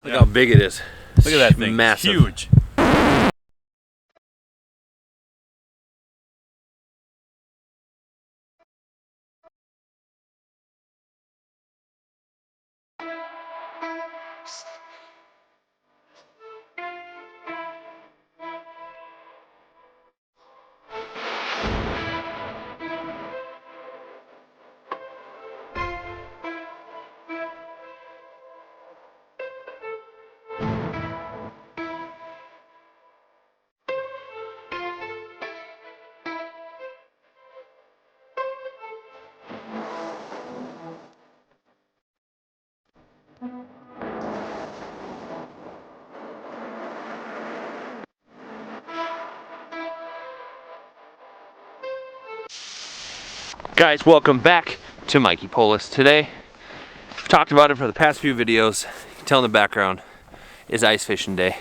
Look how big it is. Look at that thing. Massive. It's huge. Guys, welcome back to MikeyPolis. Today, I've talked about it for the past few videos. You can tell in the background is ice fishing day.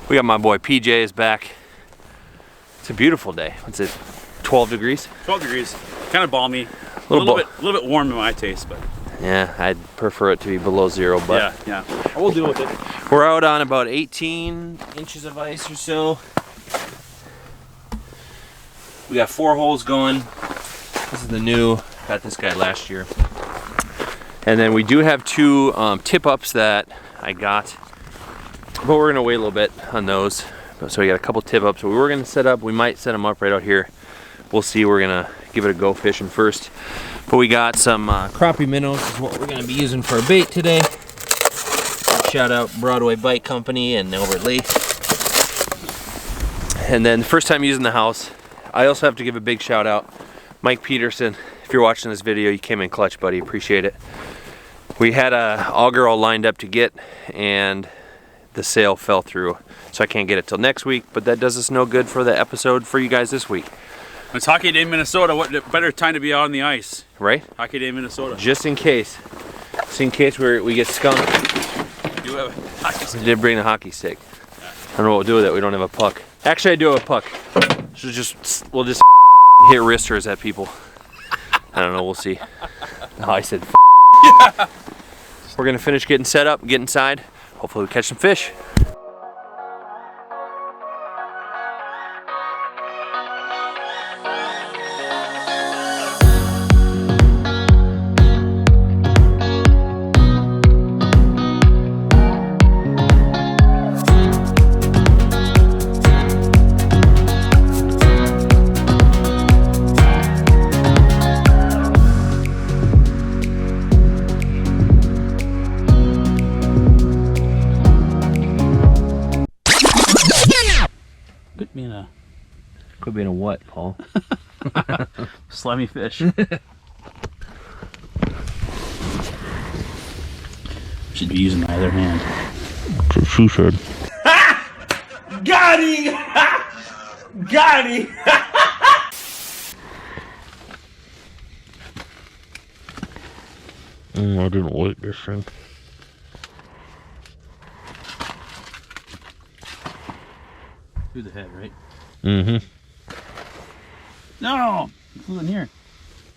We got my boy PJ is back. It's a beautiful day. What's it? 12 degrees? 12 degrees. Kind of balmy. A little bit warm in my taste, but yeah, I'd prefer it to be below zero, but yeah. We'll deal with it. We're out on about 18 inches of ice or so. We got 4 holes going. This is the new, got this guy last year. And then we do have 2 tip-ups that I got, but we're gonna wait a little bit on those. So we got a couple tip-ups. So we were gonna set up, we might set them up right out here. We'll see, we're gonna give it a go fishing first. But we got some crappie minnows is what we're gonna be using for a bait today. Shout out Broadway Bike Company and Albert Lee. And then the first time using the house, I also have to give a big shout out. Mike Peterson, if you're watching this video, you came in clutch, buddy. Appreciate it. We had a auger all lined up to get, and the sale fell through, so I can't get it till next week. But that does us no good for the episode for you guys this week. It's Hockey Day in Minnesota. What better time to be out on the ice? Right? Hockey Day in Minnesota. Just in case we get skunked. I do have a hockey stick. I did bring a hockey stick. I don't know what we'll do with it. We don't have a puck. Actually, I do have a puck. So we'll just hit wristers at people. I don't know, we'll see. Oh, I said yeah. We're gonna finish getting set up, get inside. Hopefully we catch some fish. Could be in a what, Paul? Slimy fish. Should be using my other hand. That's what she said. Got him! Got him! I didn't like this thing. Through the head, right? Mm-hmm. No! He flew in here.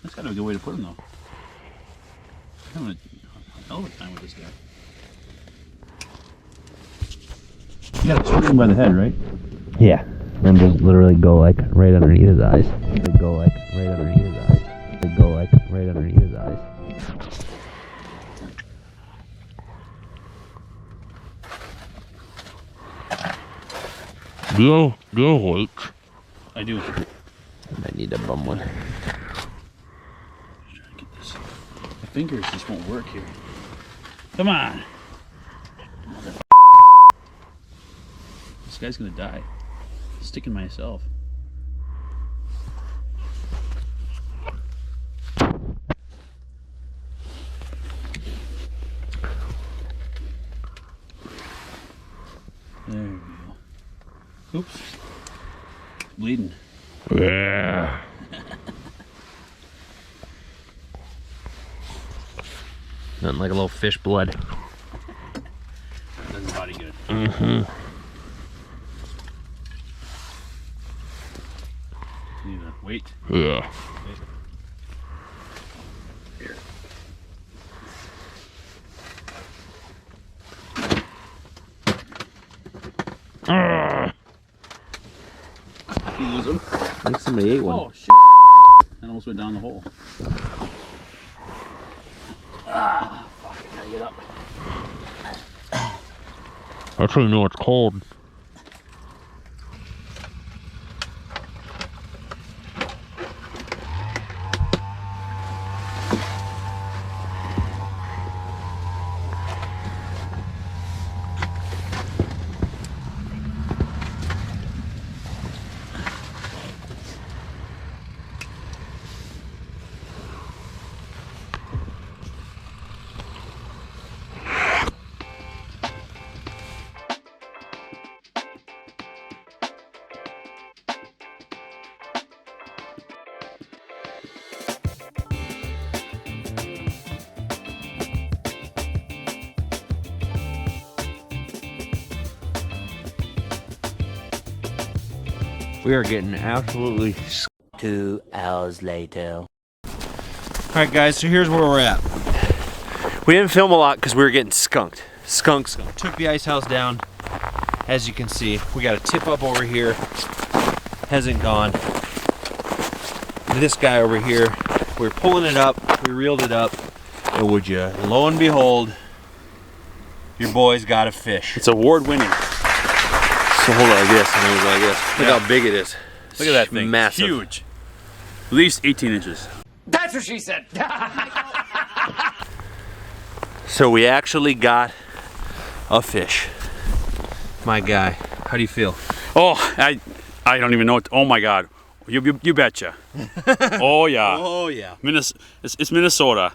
That's gotta be a good way to put him, though. I'm having a hell of a time with this guy. You gotta screw him by the head, right? Yeah. And just literally go like right underneath his eyes. Go like right underneath his eyes. Go like right underneath his eyes. Do you wait? I do. I need a bum one. Just trying to get this. My fingers just won't work here. Come on! This guy's gonna die. I'm sticking myself. There we go. Oops. It's bleeding. Yeah. Nothing like a little fish blood. Does the body good. Mm-hmm. Need to wait. Yeah. Here. You lose them. I think somebody ate one. Oh shit! That almost went down the hole. Fuck! I gotta get up. That's how you know it's cold. We are getting absolutely 2 hours later. Alright guys, so here's where we're at. We didn't film a lot because we were getting skunked. Skunked. Took the ice house down. As you can see, we got a tip up over here. Hasn't gone. This guy over here, we're pulling it up, we reeled it up, and would you, lo and behold, your boy's got a fish. It's award winning. So hold on like this, and then we go like this. Look how big it is. Look at that thing. Massive. Huge. At least 18 inches. That's what she said. So we actually got a fish. My guy, how do you feel? Oh, I don't even know what. Oh my God. You betcha. Oh yeah. Oh yeah. It's Minnesota.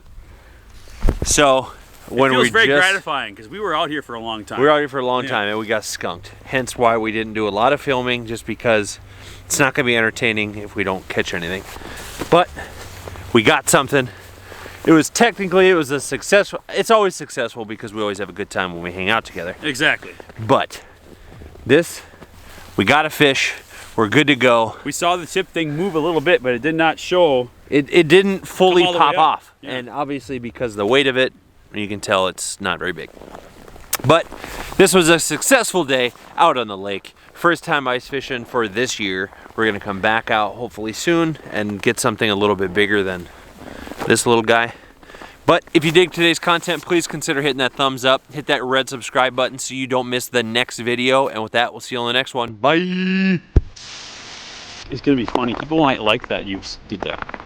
So when it feels we very just gratifying because we were out here for a long time. we were out here for a long time and we got skunked. Hence why we didn't do a lot of filming, just because it's not going to be entertaining if we don't catch anything. But we got something. It was a successful. It's always successful because we always have a good time when we hang out together. Exactly. But we got a fish. We're good to go. We saw the tip thing move a little bit, but it did not show. It didn't fully all the way pop up. off. Yeah. And obviously because of the weight of it, you can tell it's not very big. But this was a successful day out on the lake. First time ice fishing for this year. We're gonna come back out hopefully soon and get something a little bit bigger than this little guy. But if you dig today's content, please consider hitting that thumbs up, hit that red subscribe button so you don't miss the next video. And with that, we'll see you on the next one. Bye. It's gonna be funny. People might like that you did that.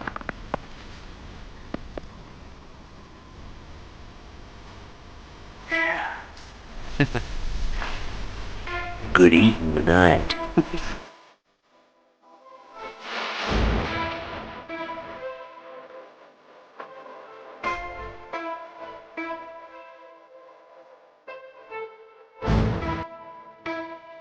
Good evening, good night.